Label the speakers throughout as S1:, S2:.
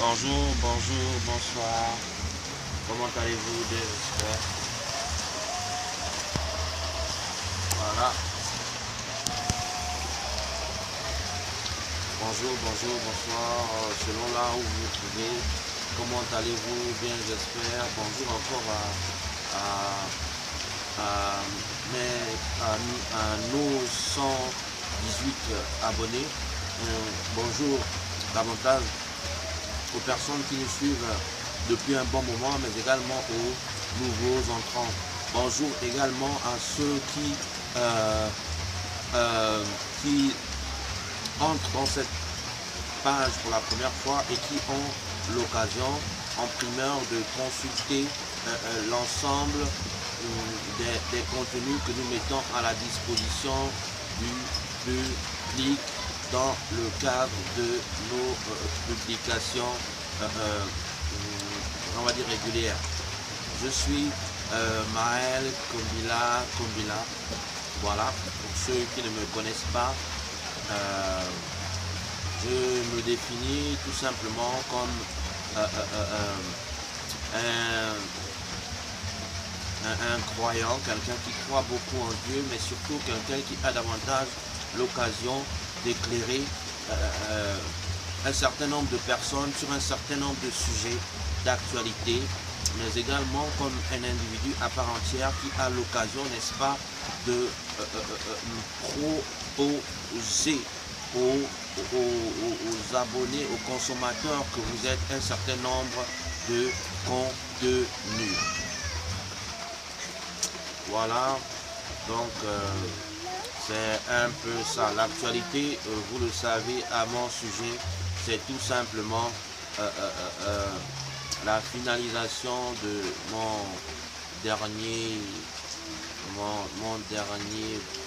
S1: Bonjour, bonjour, bonsoir. Comment allez-vous? Bien, j'espère. Voilà. Bonjour, bonjour, bonsoir. Selon là où vous vous trouvez, comment allez-vous? Bien, j'espère. Bonjour encore à nos 118 abonnés. Bonjour davantage aux personnes qui nous suivent depuis un bon moment, mais également aux nouveaux entrants. Bonjour également à ceux qui entrent dans cette page pour la première fois et qui ont l'occasion en primeur de consulter l'ensemble des contenus que nous mettons à la disposition du public dans le cadre de nos publications, on va dire régulières. Je suis Maël Kombila. Voilà, pour ceux qui ne me connaissent pas, je me définis tout simplement comme un croyant, quelqu'un qui croit beaucoup en Dieu, mais surtout quelqu'un qui a davantage l'occasion d'éclairer un certain nombre de personnes sur un certain nombre de sujets d'actualité, mais également comme un individu à part entière qui a l'occasion, n'est-ce pas, de proposer aux abonnés, aux consommateurs que vous êtes un certain nombre de contenus. Voilà, donc c'est un peu ça. L'actualité, vous le savez, à mon sujet, c'est tout simplement la finalisation de mon dernier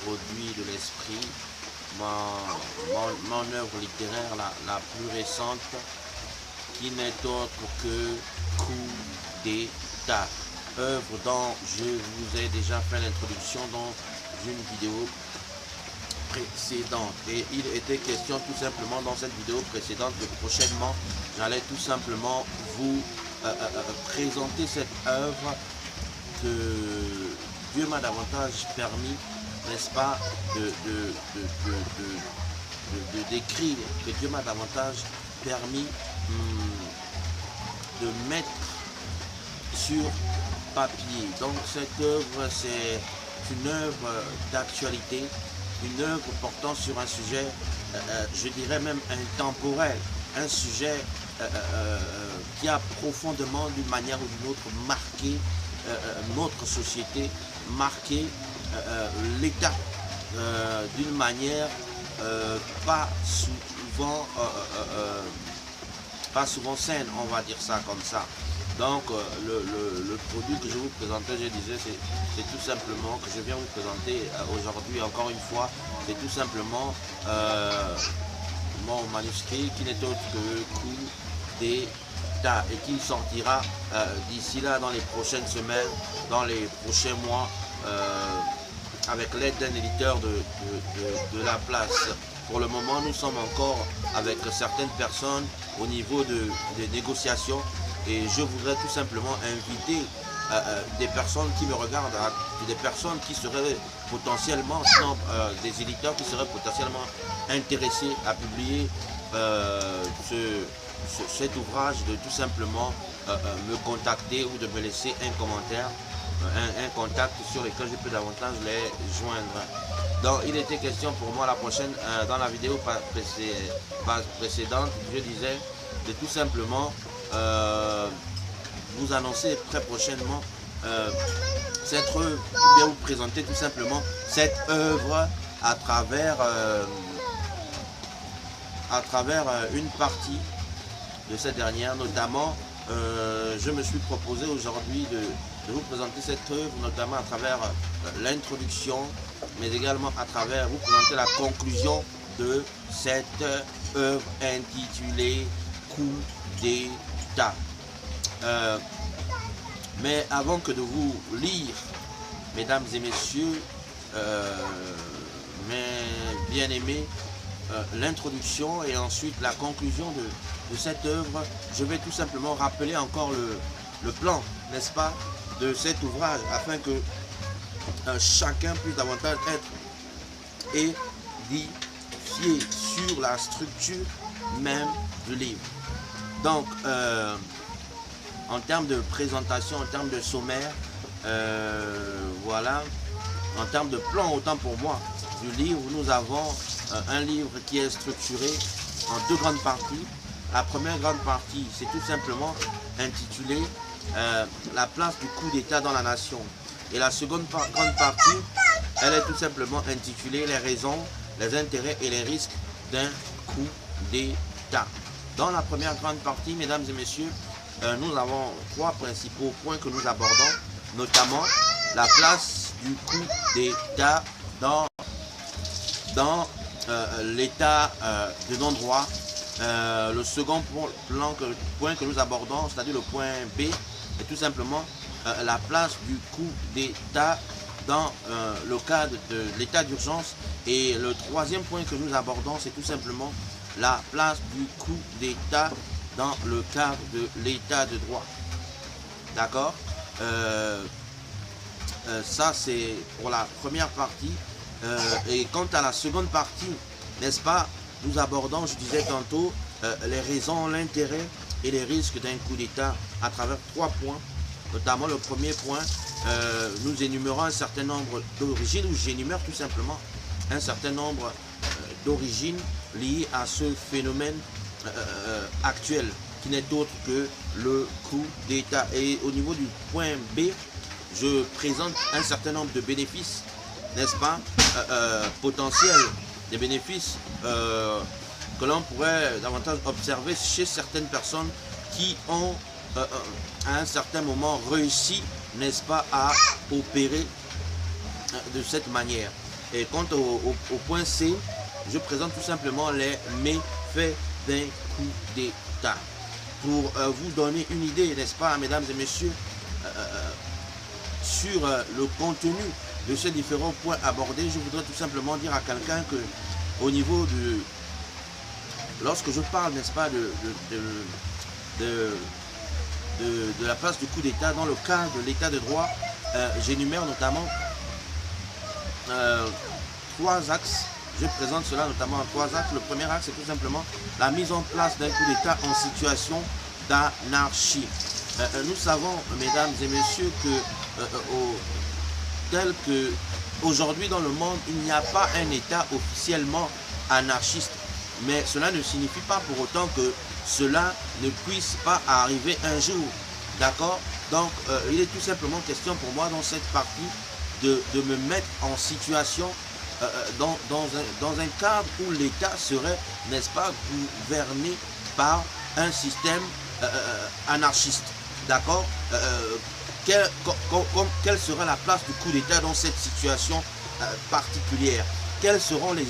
S1: produit de l'esprit, mon œuvre littéraire la plus récente, qui n'est autre que Coup d'État. Œuvre dont je vous ai déjà fait l'introduction dans une vidéo précédente, et il était question tout simplement dans cette vidéo précédente que prochainement j'allais tout simplement vous présenter cette œuvre que Dieu m'a davantage permis, n'est-ce pas, de d'écrire, que Dieu m'a davantage permis de mettre sur papier. Donc cette œuvre, c'est une œuvre d'actualité, une œuvre portant sur un sujet, je dirais même intemporel, un sujet qui a profondément, d'une manière ou d'une autre, marqué notre société, marqué l'État d'une manière pas souvent saine, on va dire ça comme ça. Donc le produit que je vous présentais, je disais, c'est tout simplement, que je viens vous présenter aujourd'hui encore une fois, c'est tout simplement mon manuscrit qui n'est autre que Coup d'État, et qui sortira d'ici là dans les prochaines semaines, dans les prochains mois, avec l'aide d'un éditeur de la place. Pour le moment, nous sommes encore avec certaines personnes au niveau des négociations, et je voudrais tout simplement inviter des personnes qui me regardent, des personnes qui seraient potentiellement, des éditeurs qui seraient potentiellement intéressés à publier cet ouvrage, de tout simplement me contacter ou de me laisser un commentaire, un contact sur lequel je peux davantage les joindre. Donc il était question pour moi la prochaine, dans la vidéo précédente, je disais de tout simplement vous annoncer très prochainement cette œuvre, bien vous présenter tout simplement cette œuvre à travers une partie de cette dernière, notamment je me suis proposé aujourd'hui de vous présenter cette œuvre, notamment à travers l'introduction, mais également à travers vous présenter la conclusion de cette œuvre intitulée Coup d'État. Mais avant que de vous lire, mesdames et messieurs, mes bien-aimés, l'introduction et ensuite la conclusion de cette œuvre, je vais tout simplement rappeler encore le plan, n'est-ce pas, de cet ouvrage, afin que chacun puisse davantage être édifié sur la structure même du livre. Donc, en termes de présentation, en termes de sommaire, voilà, en termes de plan, autant pour moi, du livre, nous avons un livre qui est structuré en deux grandes parties. La première grande partie, c'est tout simplement intitulé la place du coup d'État dans la nation. Et la seconde grande partie, elle est tout simplement intitulée les raisons, les intérêts et les risques d'un coup d'État. Dans la première grande partie, mesdames et messieurs, nous avons trois principaux points que nous abordons, notamment la place du coup d'État dans l'état de non-droit. Le second point que nous abordons, c'est-à-dire le point B, est tout simplement la place du coup d'État dans le cadre de l'état d'urgence. Et le troisième point que nous abordons, c'est tout simplement la place du coup d'État dans le cadre de l'état de droit. D'accord, ça c'est pour la première partie. Et quant à la seconde partie, n'est-ce pas, nous abordons, je disais tantôt, les raisons, l'intérêt et les risques d'un coup d'État à travers trois points. Notamment le premier point, nous énumérons un certain nombre d'origines, ou j'énumère tout simplement un certain nombre d'origines liées à ce phénomène actuel, qui n'est autre que le coup d'État. Et au niveau du point B, je présente un certain nombre de bénéfices, n'est-ce pas, potentiels, des bénéfices que l'on pourrait davantage observer chez certaines personnes qui ont à un certain moment réussi, n'est-ce pas, à opérer de cette manière. Et quant au point C, je présente tout simplement les méfaits d'un coup d'État. Pour vous donner une idée, n'est-ce pas, mesdames et messieurs, sur le contenu de ces différents points abordés, je voudrais tout simplement dire à quelqu'un que au niveau de... Lorsque je parle, n'est-ce pas, de la place du coup d'État dans le cadre de l'état de droit, j'énumère notamment trois axes. Je présente cela notamment en trois axes. Le premier axe, c'est tout simplement la mise en place d'un coup d'État en situation d'anarchie. Nous savons, mesdames et messieurs, que tel que aujourd'hui dans le monde, il n'y a pas un État officiellement anarchiste. Mais cela ne signifie pas pour autant que cela ne puisse pas arriver un jour. D'accord? Donc, il est tout simplement question pour moi dans cette partie de me mettre en situation dans un cadre où l'État serait, n'est-ce pas, gouverné par un système anarchiste. D'accord? Quelle sera la place du coup d'État dans cette situation particulière? Quels seront les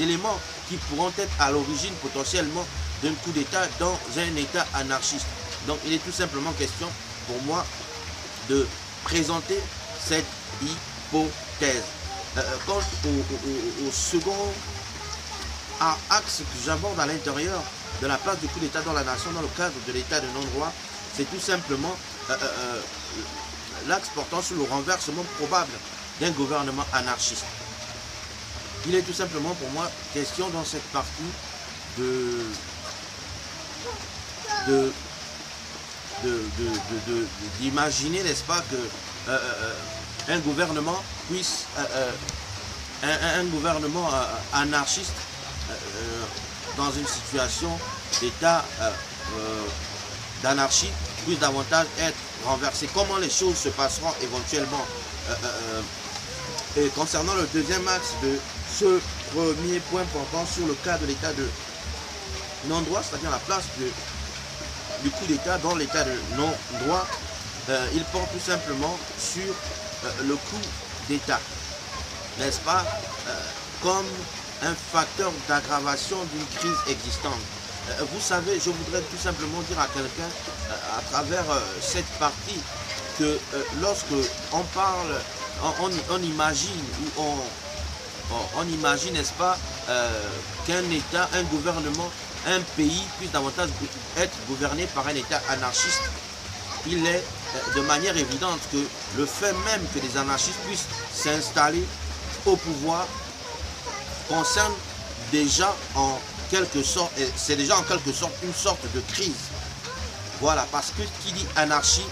S1: éléments qui pourront être à l'origine potentiellement d'un coup d'État dans un État anarchiste? Donc il est tout simplement question pour moi de présenter cette hypothèse. Quant au second axe que j'aborde à l'intérieur de la place du coup d'État dans la nation dans le cadre de l'état de non-droit, c'est tout simplement l'axe portant sur le renversement probable d'un gouvernement anarchiste. Il est tout simplement pour moi question dans cette partie d'imaginer, n'est-ce pas, que un gouvernement puisse, un gouvernement anarchiste dans une situation d'état d'anarchie puisse davantage être renversé. Comment les choses se passeront éventuellement et concernant le deuxième axe de ce premier point portant sur le cas de l'état de non-droit, c'est-à-dire la place du coup d'État dans l'état de non-droit, il porte tout simplement sur le coup d'État, n'est-ce pas, comme un facteur d'aggravation d'une crise existante. Vous savez, je voudrais tout simplement dire à quelqu'un à travers cette partie que lorsque on parle, on imagine, ou on imagine, n'est-ce pas, qu'un État, un gouvernement, un pays puisse davantage être gouverné par un État anarchiste. Il est de manière évidente que le fait même que les anarchistes puissent s'installer au pouvoir concerne déjà en quelque sorte, c'est déjà en quelque sorte une sorte de crise. Voilà, parce que qui dit anarchie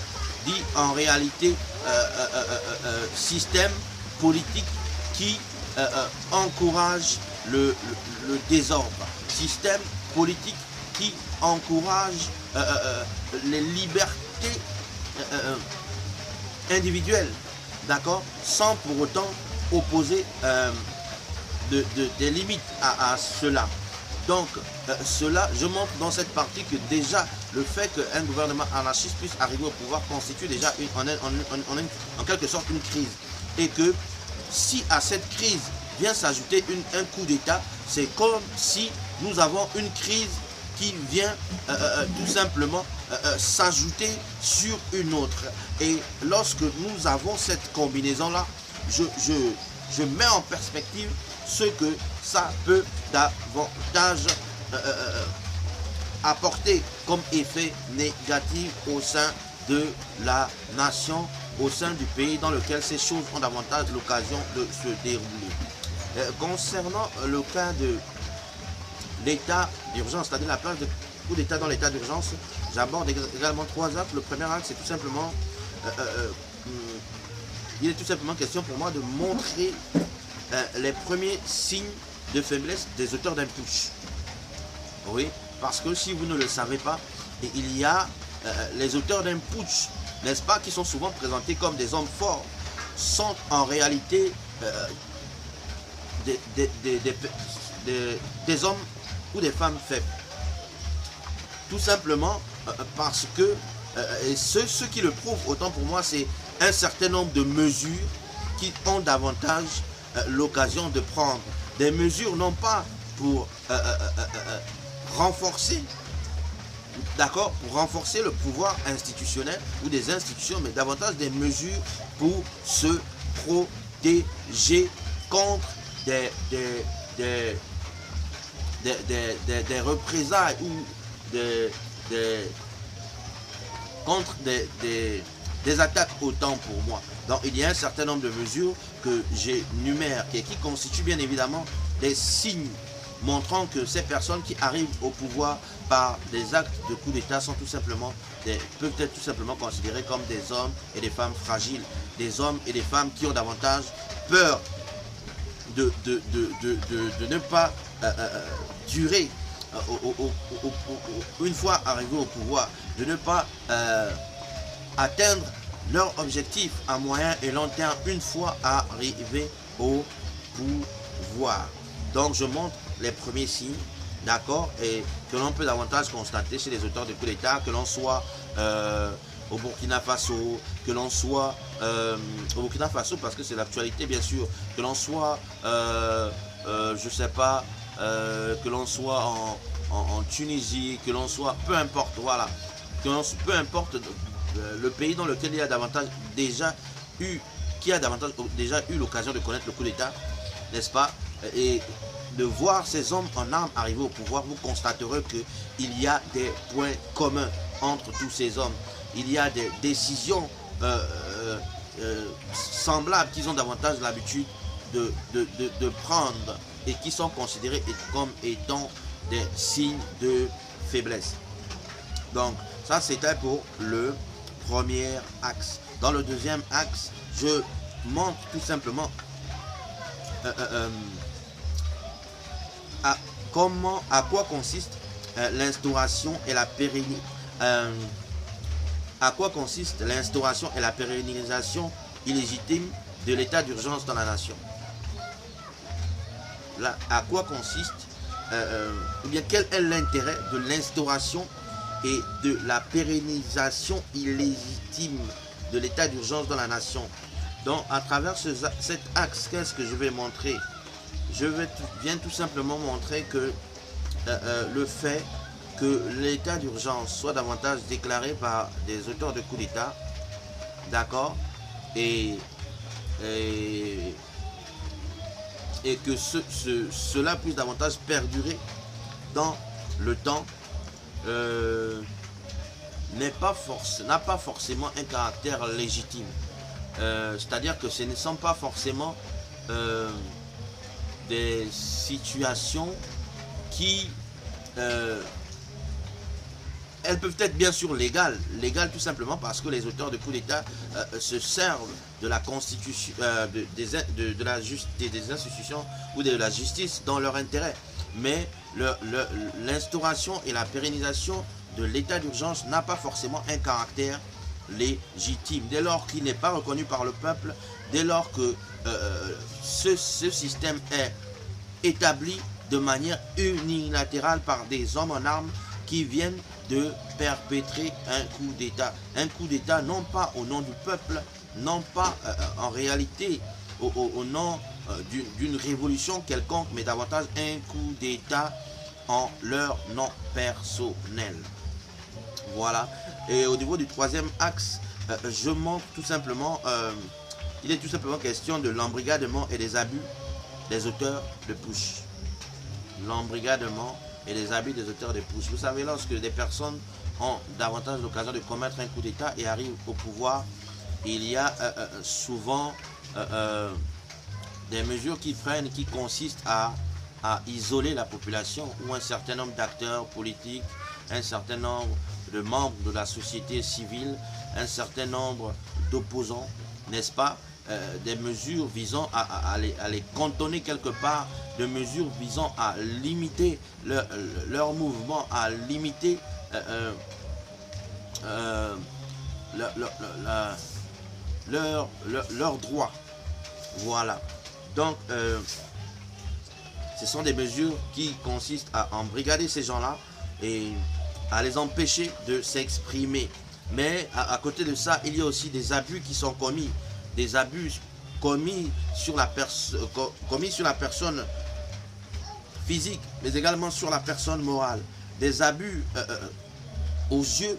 S1: dit en réalité système politique qui encourage le désordre, système politique qui encourage les libertés individuelles, d'accord, sans pour autant opposer des limites à cela. Donc, cela, je montre dans cette partie que déjà le fait qu'un gouvernement anarchiste puisse arriver au pouvoir constitue déjà en quelque sorte une crise. Et que si à cette crise vient s'ajouter un coup d'État, c'est comme si nous avons une crise qui vient tout simplement s'ajouter sur une autre. Et lorsque nous avons cette combinaison-là, je mets en perspective ce que ça peut davantage apporter comme effet négatif au sein de la nation, au sein du pays dans lequel ces choses ont davantage l'occasion de se dérouler. Concernant le cas de l'état d'urgence, c'est-à-dire la place de coup d'État dans l'état d'urgence, j'aborde également 3 axes. Le premier axe, c'est tout simplement, il est tout simplement question pour moi de montrer les premiers signes de faiblesse des auteurs d'un putsch. Oui, parce que si vous ne le savez pas, il y a les auteurs d'un putsch, n'est-ce pas, qui sont souvent présentés comme des hommes forts, sont en réalité des hommes ou des femmes faibles. Tout simplement parce que, et ce qui le prouve autant pour moi, c'est un certain nombre de mesures qui ont davantage l'occasion de prendre. Des mesures non pas pour renforcer, d'accord, pour renforcer le pouvoir institutionnel ou des institutions, mais davantage des mesures pour se protéger contre des représailles ou contre des attaques autant pour moi. Donc il y a un certain nombre de mesures que j'énumère et qui constituent bien évidemment des signes montrant que ces personnes qui arrivent au pouvoir par des actes de coup d'État sont tout simplement peuvent être tout simplement considérés comme des hommes et des femmes fragiles, des hommes et des femmes qui ont davantage peur de ne pas durer une fois arrivés au pouvoir, de ne pas atteindre leur objectif à moyen et long terme une fois arrivés au pouvoir. Donc je montre les premiers signes, d'accord, et que l'on peut davantage constater chez les auteurs de coup d'État, que l'on soit au Burkina Faso, que l'on soit au Burkina Faso parce que c'est l'actualité bien sûr, que l'on soit je sais pas, que l'on soit en Tunisie, que l'on soit, peu importe, voilà, peu importe le pays dans lequel il y a davantage déjà eu, l'occasion de connaître le coup d'État, n'est-ce pas, et de voir ces hommes en armes arriver au pouvoir, vous constaterez qu'il y a des points communs entre tous ces hommes. Il y a des décisions semblables qu'ils ont davantage l'habitude de prendre et qui sont considérés comme étant des signes de faiblesse. Donc ça c'était pour le premier axe. Dans le deuxième axe, je montre tout simplement à quoi consiste l'instauration et la pérennisation illégitime de l'état d'urgence dans la nation. Là, à quoi consiste ou bien quel est l'intérêt de l'instauration et de la pérennisation illégitime de l'état d'urgence dans la nation. Donc à travers cet axe, qu'est-ce que je vais montrer? Je viens tout simplement montrer que le fait que l'état d'urgence soit davantage déclaré par des auteurs de coup d'État, d'accord, et et que cela puisse davantage perdurer dans le temps, n'a pas forcément un caractère légitime. C'est-à-dire que ce ne sont pas forcément des situations qui elles peuvent être bien sûr légales tout simplement parce que les auteurs de coups d'État se servent de la constitution, des institutions ou de la justice dans leur intérêt. Mais l'instauration et la pérennisation de l'état d'urgence n'a pas forcément un caractère légitime. Dès lors qu'il n'est pas reconnu par le peuple, dès lors que ce système est établi de manière unilatérale par des hommes en armes qui viennent de perpétrer un coup d'État. Un coup d'État non pas au nom du peuple, non pas en réalité au nom d'une révolution quelconque, mais davantage un coup d'État en leur nom personnel. Voilà. Et au niveau du troisième axe, je montre tout simplement, il est tout simplement question de l'embrigadement et des abus des auteurs de push. L'embrigadement et les abus des auteurs de push. Vous savez, lorsque des personnes ont davantage l'occasion de commettre un coup d'État et arrivent au pouvoir, il y a souvent des mesures qu'ils prennent qui consistent à isoler la population ou un certain nombre d'acteurs politiques, un certain nombre de membres de la société civile, un certain nombre d'opposants, n'est-ce pas, des mesures visant à les cantonner quelque part, des mesures visant à limiter leur mouvement, à limiter leurs droits. Voilà. Donc, ce sont des mesures qui consistent à embrigader ces gens-là et à les empêcher de s'exprimer. Mais à côté de ça, il y a aussi des abus qui sont commis. Des abus commis sur la personne physique, mais également sur la personne morale. Des abus aux yeux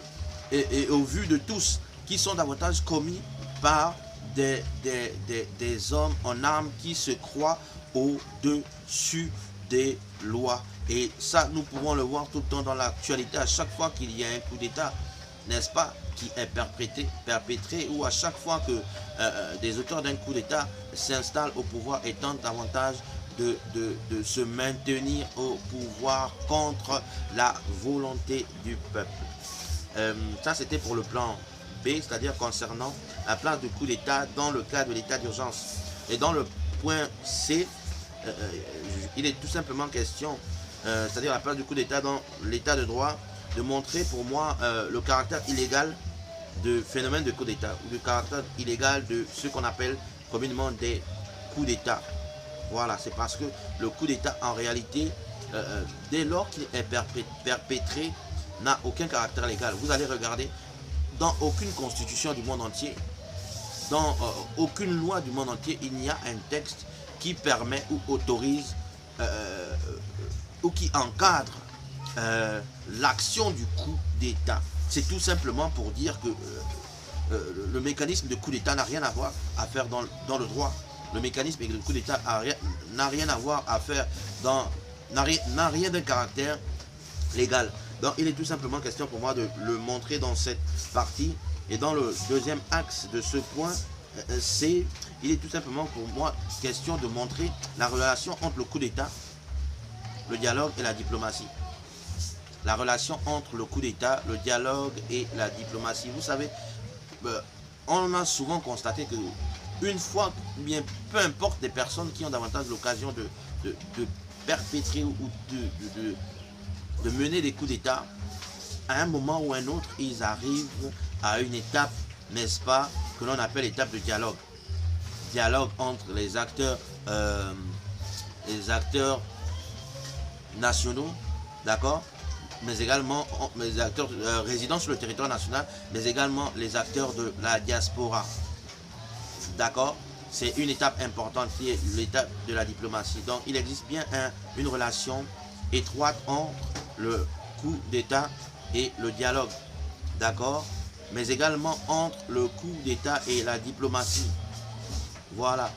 S1: et au vu de tous, qui sont davantage commis par des hommes en armes qui se croient au-dessus des lois. Et ça, nous pouvons le voir tout le temps dans l'actualité, à chaque fois qu'il y a un coup d'État, n'est-ce pas, qui est perpétré, ou à chaque fois que des auteurs d'un coup d'État s'installent au pouvoir et tentent davantage de se maintenir au pouvoir contre la volonté du peuple. Ça, c'était pour le plan B, c'est-à-dire concernant la place du coup d'État dans le cadre de l'état d'urgence. Et dans le point C, il est tout simplement question, c'est-à-dire la place du coup d'État dans l'état de droit, de montrer pour moi le caractère illégal de phénomène de coup d'État, ou le caractère illégal de ce qu'on appelle communément des coups d'État. Voilà, c'est parce que le coup d'État, en réalité, dès lors qu'il est perpétré, n'a aucun caractère légal. Vous allez regarder, dans aucune constitution du monde entier, dans aucune loi du monde entier, il n'y a un texte qui permet ou autorise ou qui encadre l'action du coup d'État. C'est tout simplement pour dire que le mécanisme de coup d'État n'a rien à voir à faire dans le droit. Le mécanisme de coup d'État n'a rien à voir à faire n'a rien d'un caractère légal. Donc il est tout simplement question pour moi de le montrer dans cette partie. Et dans le deuxième axe de ce point, il est tout simplement pour moi question de montrer la relation entre le coup d'État, le dialogue et la diplomatie. La relation entre le coup d'État, le dialogue et la diplomatie. Vous savez, on a souvent constaté que une fois, bien, peu importe des personnes qui ont davantage l'occasion de perpétrer ou de mener des coups d'État, à un moment ou un autre, ils arrivent à une étape, n'est-ce pas, que l'on appelle l'étape de dialogue. Dialogue entre les acteurs nationaux, d'accord, mais également les acteurs résidant sur le territoire national, mais également les acteurs de la diaspora. D'accord? C'est une étape importante qui est l'étape de la diplomatie. Donc il existe bien une relation étroite entre le coup d'État et le dialogue. D'accord? Mais également entre le coup d'État et la diplomatie. Voilà.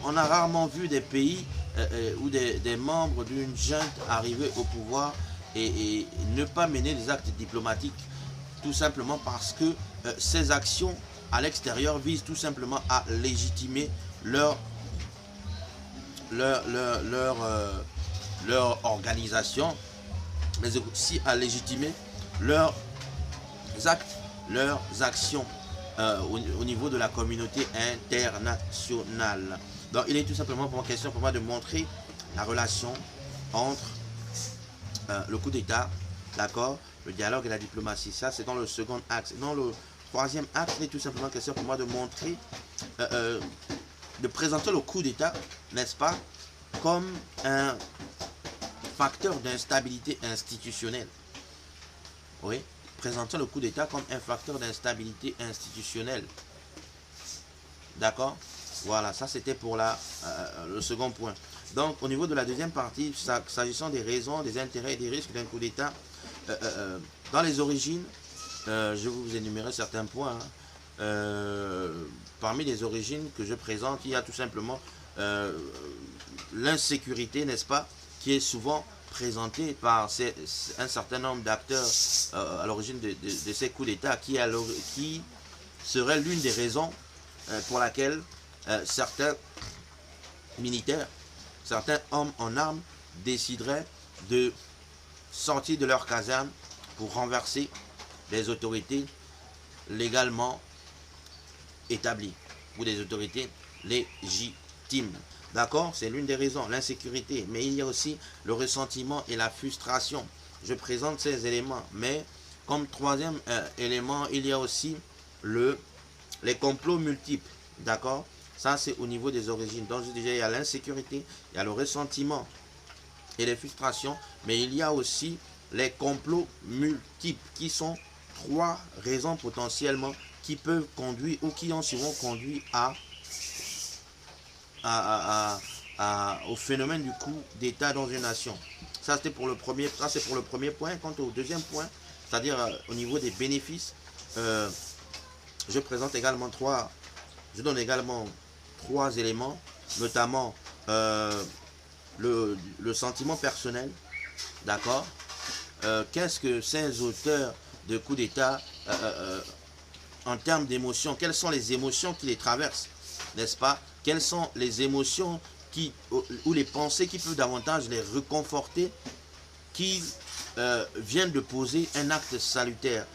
S1: On a rarement vu des pays ou des membres d'une junte arriver au pouvoir et ne pas mener des actes diplomatiques, tout simplement parce que ces actions à l'extérieur visent tout simplement à légitimer leur organisation, mais aussi à légitimer leurs actes, leurs actions au niveau de la communauté internationale. Donc il est tout simplement pour moi question pour moi de montrer la relation entre le coup d'État, d'accord, le dialogue et la diplomatie. Ça c'est dans le second axe. Dans le troisième axe, il est tout simplement question pour moi de montrer, de présenter le coup d'État, n'est-ce pas, comme un facteur d'instabilité institutionnelle. Oui, présenter le coup d'État comme un facteur d'instabilité institutionnelle. D'accord? Voilà, ça c'était pour le second point. Donc au niveau de la deuxième partie, s'agissant des raisons, des intérêts et des risques d'un coup d'État, dans les origines, je vais vous énumérer certains points. Parmi les origines que je présente, il y a tout simplement l'insécurité, n'est-ce pas, qui est souvent présentée par un certain nombre d'acteurs à l'origine de ces coups d'État, qui serait l'une des raisons pour laquelle certains militaires, certains hommes en armes décideraient de sortir de leur caserne pour renverser des autorités légalement établies ou des autorités légitimes. D'accord? C'est l'une des raisons, l'insécurité. Mais il y a aussi le ressentiment et la frustration. Je présente ces éléments. Mais comme troisième élément, il y a aussi les complots multiples. D'accord? Ça, c'est au niveau des origines. Donc, déjà, il y a l'insécurité, il y a le ressentiment et les frustrations. Mais il y a aussi les complots multiples qui sont trois raisons potentiellement qui peuvent conduire ou qui ont souvent conduit au phénomène du coup d'État dans une nation. Ça c'est pour le premier point. Quant au deuxième point, c'est-à-dire au niveau des bénéfices, je donne également trois éléments, notamment le sentiment personnel, d'accord. Qu'est-ce que ces auteurs de coups d'État, en termes d'émotions, quelles sont les émotions qui les traversent, n'est-ce pas? Quelles sont les émotions ou les pensées qui peuvent davantage les réconforter, qui viennent de poser un acte salutaire.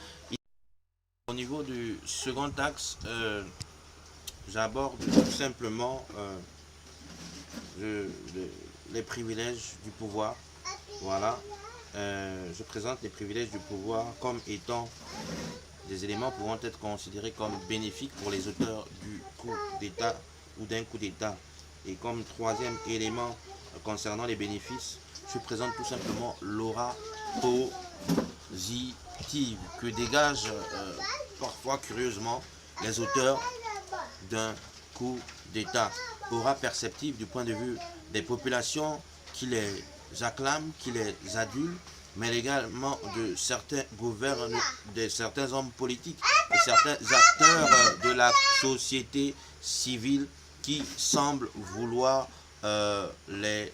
S1: Au niveau du second axe, j'aborde tout simplement les privilèges du pouvoir. Voilà. Je présente les privilèges du pouvoir comme étant des éléments pouvant être considérés comme bénéfiques pour les auteurs du coup d'État ou d'un coup d'État. Et comme troisième élément concernant les bénéfices, je présente tout simplement l'aura positive que dégagent parfois curieusement les auteurs d'un coup d'État. Aura perceptive du point de vue des populations qui les acclament, qui les adulent, mais également de certains gouverneurs, de certains hommes politiques, de certains acteurs de la société civile qui semblent vouloir les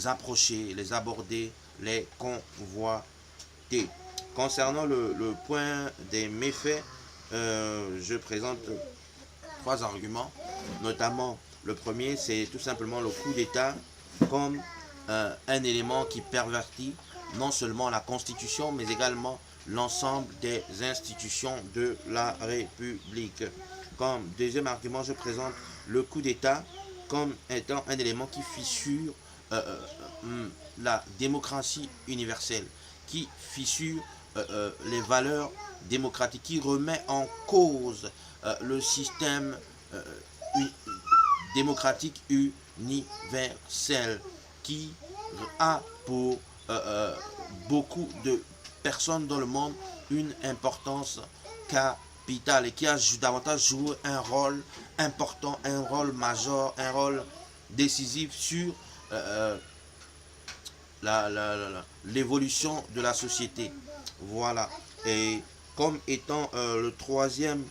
S1: approcher, les aborder, les convoiter. Concernant le point des méfaits, je présente trois arguments, notamment le premier, c'est tout simplement le coup d'État comme un élément qui pervertit non seulement la Constitution, mais également l'ensemble des institutions de la République. Comme deuxième argument, je présente le coup d'État comme étant un élément qui fissure la démocratie universelle, qui fissure les valeurs démocratiques, qui remet en cause le système démocratique universel, qui a pour beaucoup de personnes dans le monde une importance capitale et qui a davantage joué un rôle important, un rôle majeur, un rôle décisif sur l'évolution de la société. Voilà. Et comme étant le troisième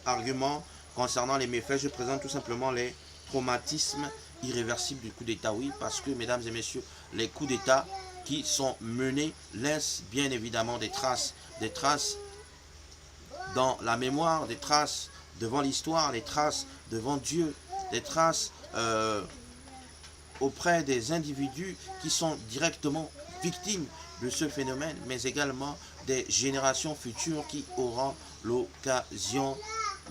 S1: argument concernant les méfaits, je présente tout simplement les traumatisme irréversible du coup d'État. Oui, parce que, mesdames et messieurs, les coups d'État qui sont menés laissent bien évidemment des traces dans la mémoire, des traces devant l'histoire, des traces devant Dieu, des traces auprès des individus qui sont directement victimes de ce phénomène, mais également des générations futures qui auront l'occasion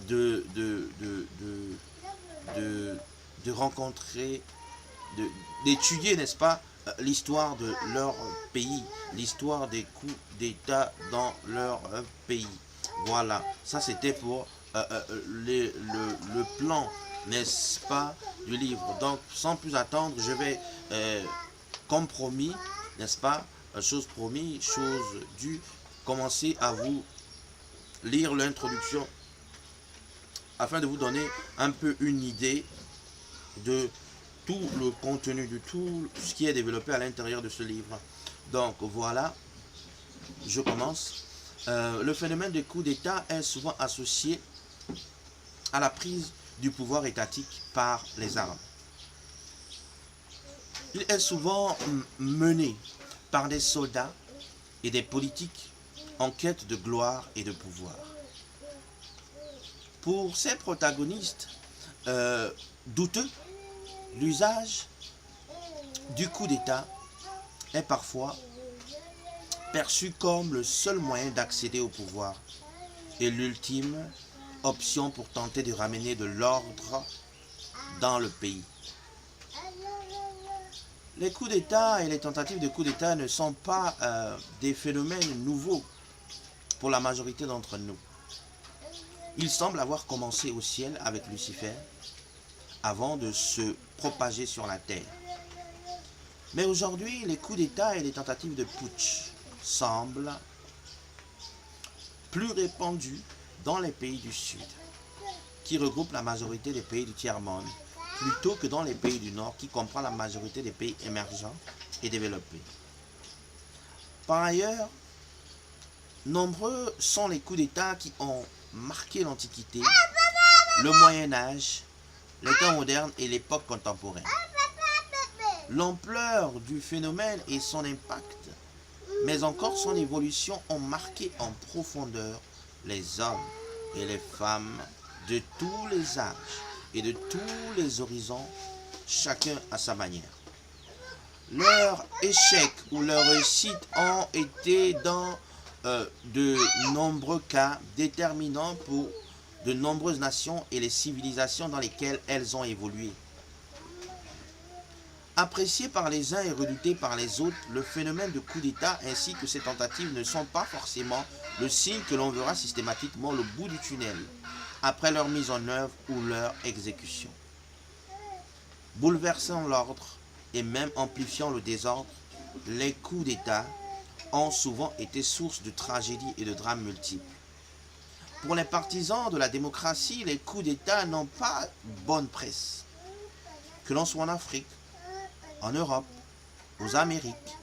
S1: de rencontrer, d'étudier, n'est-ce pas, l'histoire de leur pays, l'histoire des coups d'État dans leur pays. Voilà, ça c'était pour le plan, n'est-ce pas, du livre. Donc, sans plus attendre, je vais, comme promis, n'est-ce pas, chose promis, chose due, commencer à vous lire l'introduction afin de vous donner un peu une idée de tout le contenu, de tout ce qui est développé à l'intérieur de ce livre. Donc voilà, je commence. Le phénomène des coups d'État est souvent associé à la prise du pouvoir étatique par les armes. Il est souvent mené par des soldats et des politiques en quête de gloire et de pouvoir. Pour ces protagonistes douteux, l'usage du coup d'État est parfois perçu comme le seul moyen d'accéder au pouvoir et l'ultime option pour tenter de ramener de l'ordre dans le pays. Les coups d'État et les tentatives de coups d'État ne sont pas des phénomènes nouveaux pour la majorité d'entre nous. Ils semblent avoir commencé au ciel avec Lucifer avant de se propager sur la terre. Mais aujourd'hui, les coups d'État et les tentatives de putsch semblent plus répandus dans les pays du Sud, qui regroupent la majorité des pays du tiers-monde, plutôt que dans les pays du Nord, qui comprend la majorité des pays émergents et développés. Par ailleurs, nombreux sont les coups d'État qui ont marqué l'Antiquité, le Moyen-Âge, les temps modernes et l'époque contemporaine. L'ampleur du phénomène et son impact, mais encore son évolution, ont marqué en profondeur les hommes et les femmes de tous les âges et de tous les horizons, chacun à sa manière. Leurs échecs ou leurs réussites ont été dans de nombreux cas déterminants pour de nombreuses nations et les civilisations dans lesquelles elles ont évolué. Apprécié par les uns et redouté par les autres, le phénomène de coup d'État ainsi que ses tentatives ne sont pas forcément le signe que l'on verra systématiquement le bout du tunnel après leur mise en œuvre ou leur exécution. Bouleversant l'ordre et même amplifiant le désordre, les coups d'État ont souvent été source de tragédies et de drames multiples. Pour les partisans de la démocratie, les coups d'État n'ont pas bonne presse. Que l'on soit en Afrique, en Europe, aux Amériques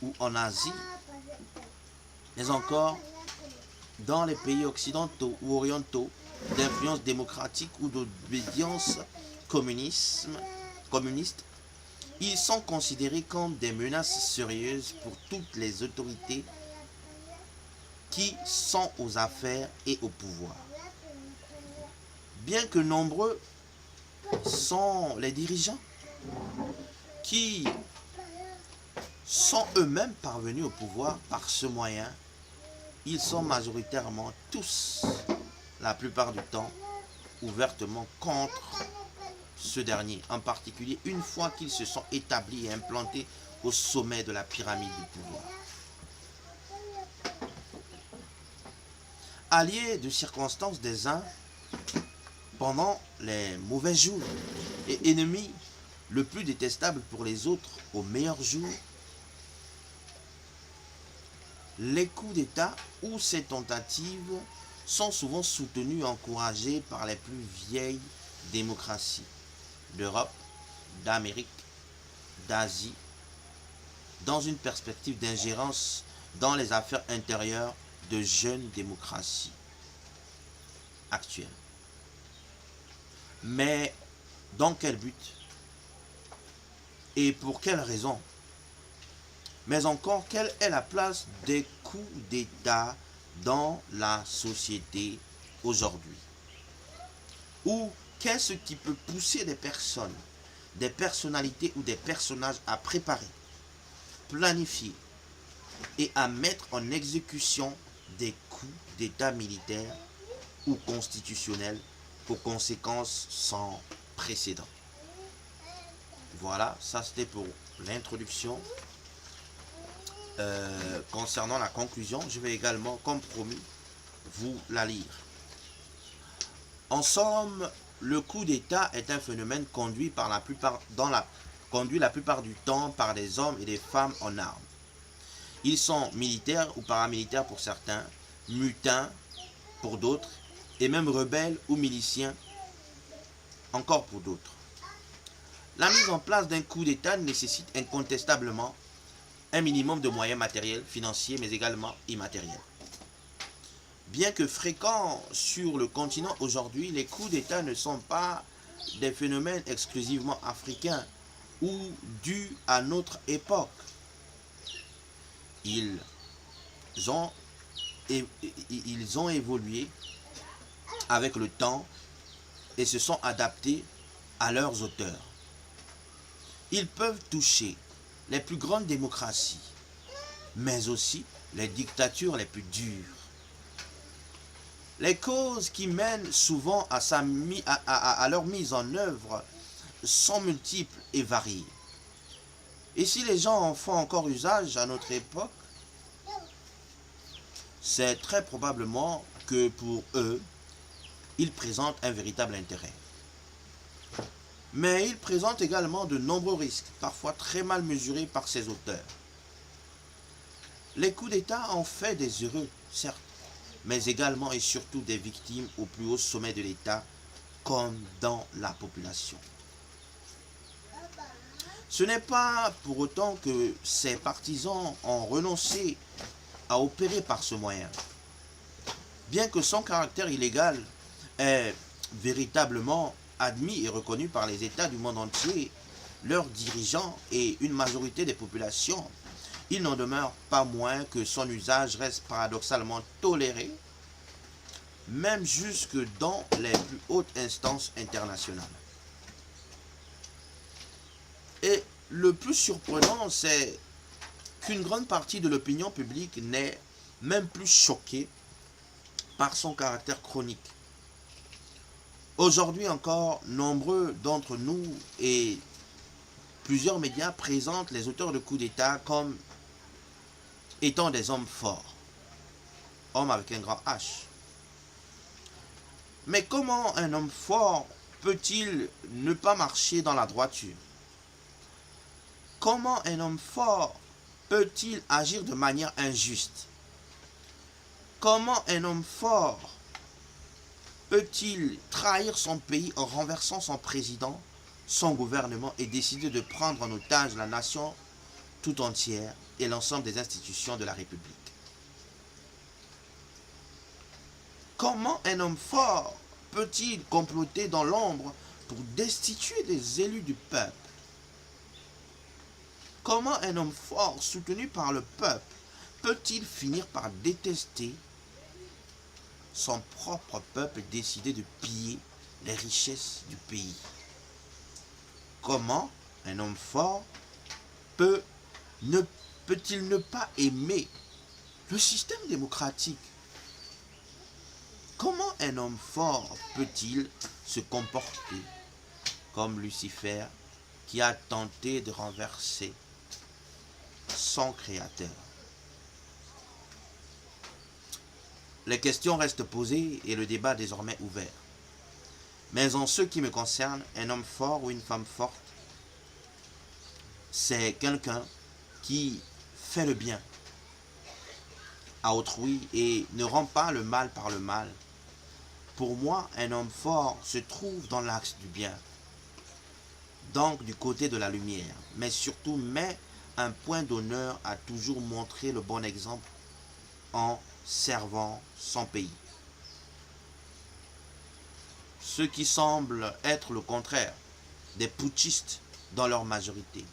S1: ou en Asie, mais encore dans les pays occidentaux ou orientaux d'influence démocratique ou d'obédience communiste, ils sont considérés comme des menaces sérieuses pour toutes les autorités qui sont aux affaires et au pouvoir. Bien que nombreux sont les dirigeants qui sont eux-mêmes parvenus au pouvoir par ce moyen, ils sont majoritairement tous, la plupart du temps, ouvertement contre ce dernier, en particulier une fois qu'ils se sont établis et implantés au sommet de la pyramide du pouvoir. Alliés de circonstances des uns pendant les mauvais jours et ennemis le plus détestable pour les autres aux meilleurs jours, les coups d'État ou ces tentatives sont souvent soutenus et encouragés par les plus vieilles démocraties d'Europe, d'Amérique, d'Asie, dans une perspective d'ingérence dans les affaires intérieures de jeunes démocraties actuelles. Mais Dans quel but? Et pour quelle raison? Mais encore, quelle est la place des coups d'État dans la société aujourd'hui? Ou qu'est-ce qui peut pousser des personnes, des personnalités ou des personnages à préparer, planifier et à mettre en exécution des coups d'État militaires ou constitutionnels aux conséquences sans précédent? Voilà, ça c'était pour l'introduction. Concernant la conclusion, je vais également, comme promis, vous la lire. En somme, le coup d'État est un phénomène conduit la plupart du temps par des hommes et des femmes en armes. Ils sont militaires ou paramilitaires pour certains, mutins pour d'autres, et même rebelles ou miliciens encore pour d'autres. La mise en place d'un coup d'État nécessite incontestablement un minimum de moyens matériels, financiers, mais également immatériels. Bien que fréquents sur le continent aujourd'hui, les coups d'État ne sont pas des phénomènes exclusivement africains ou dus à notre époque. Ils ont évolué avec le temps et se sont adaptés à leurs auteurs. Ils peuvent toucher les plus grandes démocraties, mais aussi les dictatures les plus dures. Les causes qui mènent souvent à leur mise en œuvre sont multiples et variées. Et si les gens en font encore usage à notre époque, c'est très probablement que pour eux, ils présentent un véritable intérêt. Mais ils présentent également de nombreux risques, parfois très mal mesurés par ses auteurs. Les coups d'État ont fait des heureux, certes, mais également et surtout des victimes au plus haut sommet de l'État, comme dans la population. Ce n'est pas pour autant que ces partisans ont renoncé à opérer par ce moyen. Bien que son caractère illégal est véritablement admis et reconnu par les États du monde entier, leurs dirigeants et une majorité des populations, il n'en demeure pas moins que son usage reste paradoxalement toléré, même jusque dans les plus hautes instances internationales. Et le plus surprenant, c'est qu'une grande partie de l'opinion publique n'est même plus choquée par son caractère chronique. Aujourd'hui encore, nombreux d'entre nous et plusieurs médias présentent les auteurs de coups d'État comme étant des hommes forts, hommes avec un grand H. Mais comment un homme fort peut-il ne pas marcher dans la droiture? Comment un homme fort peut-il agir de manière injuste? Comment un homme fort peut-il trahir son pays en renversant son président, son gouvernement et décider de prendre en otage la nation tout entière et l'ensemble des institutions de la République? Comment un homme fort peut-il comploter dans l'ombre pour destituer des élus du peuple? Comment un homme fort soutenu par le peuple peut-il finir par détester son propre peuple et décider de piller les richesses du pays? Comment un homme fort peut-il ne pas aimer le système démocratique? Comment un homme fort peut-il se comporter comme Lucifer qui a tenté de renverser son créateur? Les questions restent posées et le débat désormais ouvert. Mais en ce qui me concerne, un homme fort ou une femme forte, c'est quelqu'un qui fait le bien à autrui et ne rend pas le mal par le mal. Pour moi, un homme fort se trouve dans l'axe du bien, donc du côté de la lumière, mais surtout met un point d'honneur à toujours montrer le bon exemple en servant son pays. Ce qui semble être le contraire des putschistes dans leur majorité.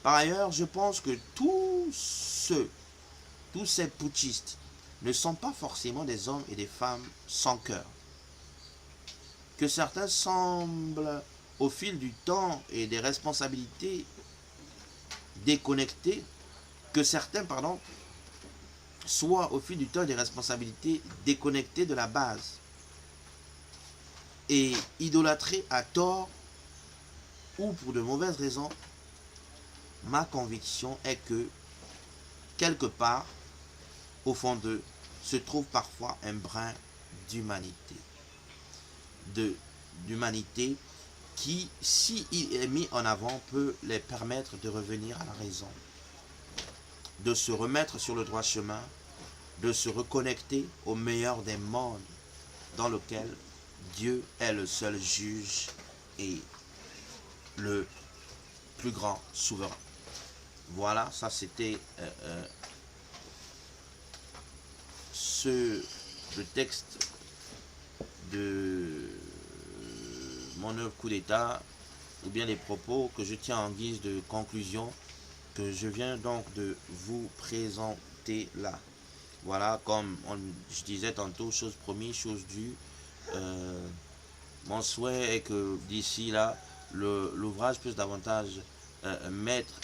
S1: Par ailleurs, je pense que tous ces putschistes ne sont pas forcément des hommes et des femmes sans cœur. Que certains semblent, au fil du temps et des responsabilités, déconnectés, que certains, soient au fil du temps et des responsabilités déconnectés de la base et idolâtrés à tort ou pour de mauvaises raisons. Ma conviction est que, quelque part, au fond d'eux, se trouve parfois un brin d'humanité. D'humanité qui, s'il est mis en avant, peut les permettre de revenir à la raison, de se remettre sur le droit chemin, de se reconnecter au meilleur des mondes dans lequel Dieu est le seul juge et le plus grand souverain. Voilà, ça c'était le texte de mon œuvre coup d'état, ou bien les propos que je tiens en guise de conclusion, que je viens donc de vous présenter là. Voilà, comme je disais tantôt, chose promise, chose due. Mon souhait est que d'ici là, l'ouvrage puisse davantage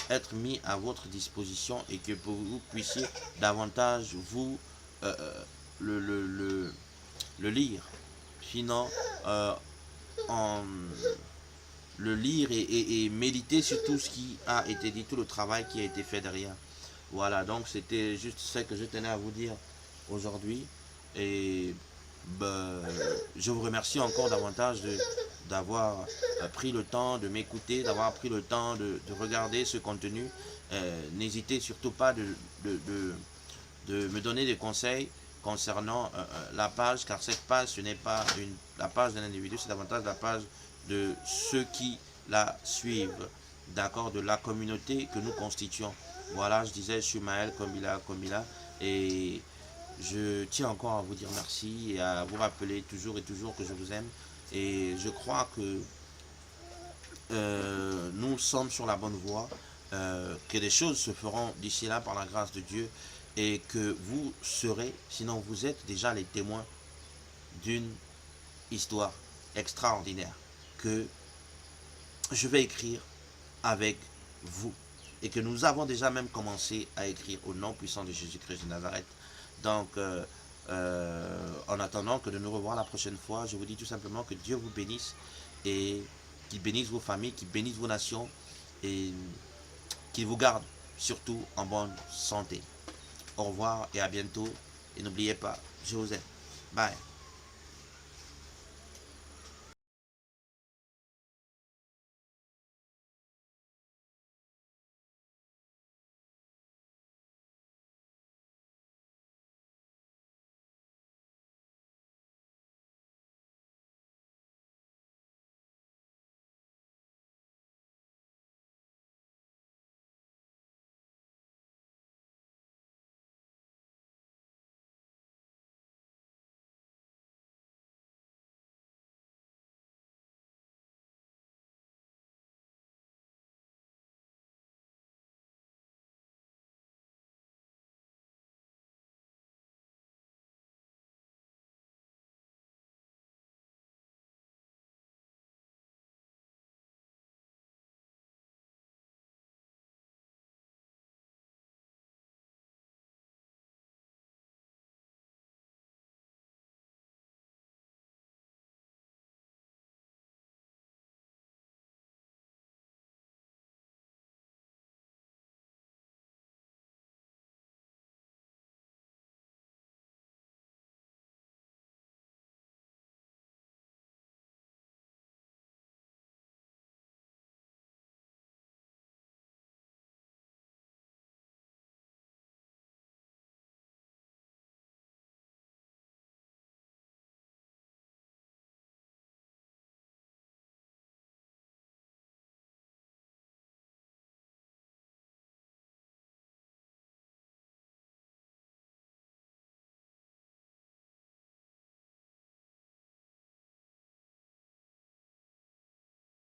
S1: être mis à votre disposition et que vous puissiez davantage vous le lire. Sinon, le lire et méditer sur tout ce qui a été dit, tout le travail qui a été fait derrière. Voilà, donc c'était juste ce que je tenais à vous dire aujourd'hui. Et je vous remercie encore davantage d'avoir pris le temps de m'écouter, d'avoir pris le temps de regarder ce contenu. N'hésitez surtout pas de me donner des conseils concernant la page, car cette page, ce n'est pas la page d'un individu, c'est davantage la page de ceux qui la suivent, d'accord, de la communauté que nous constituons. Voilà, je disais, je suis Maël Komila, et je tiens encore à vous dire merci et à vous rappeler toujours et toujours que je vous aime. Et je crois que nous sommes sur la bonne voie, que des choses se feront d'ici là par la grâce de Dieu, et que vous serez, sinon vous êtes déjà les témoins d'une histoire extraordinaire que je vais écrire avec vous, et que nous avons déjà même commencé à écrire au nom puissant de Jésus-Christ de Nazareth. Donc, en attendant que de nous revoir la prochaine fois, je vous dis tout simplement que Dieu vous bénisse, et qu'il bénisse vos familles, qu'il bénisse vos nations, et qu'il vous garde surtout en bonne santé. Au revoir et à bientôt. Et n'oubliez pas, je vous aime. Bye.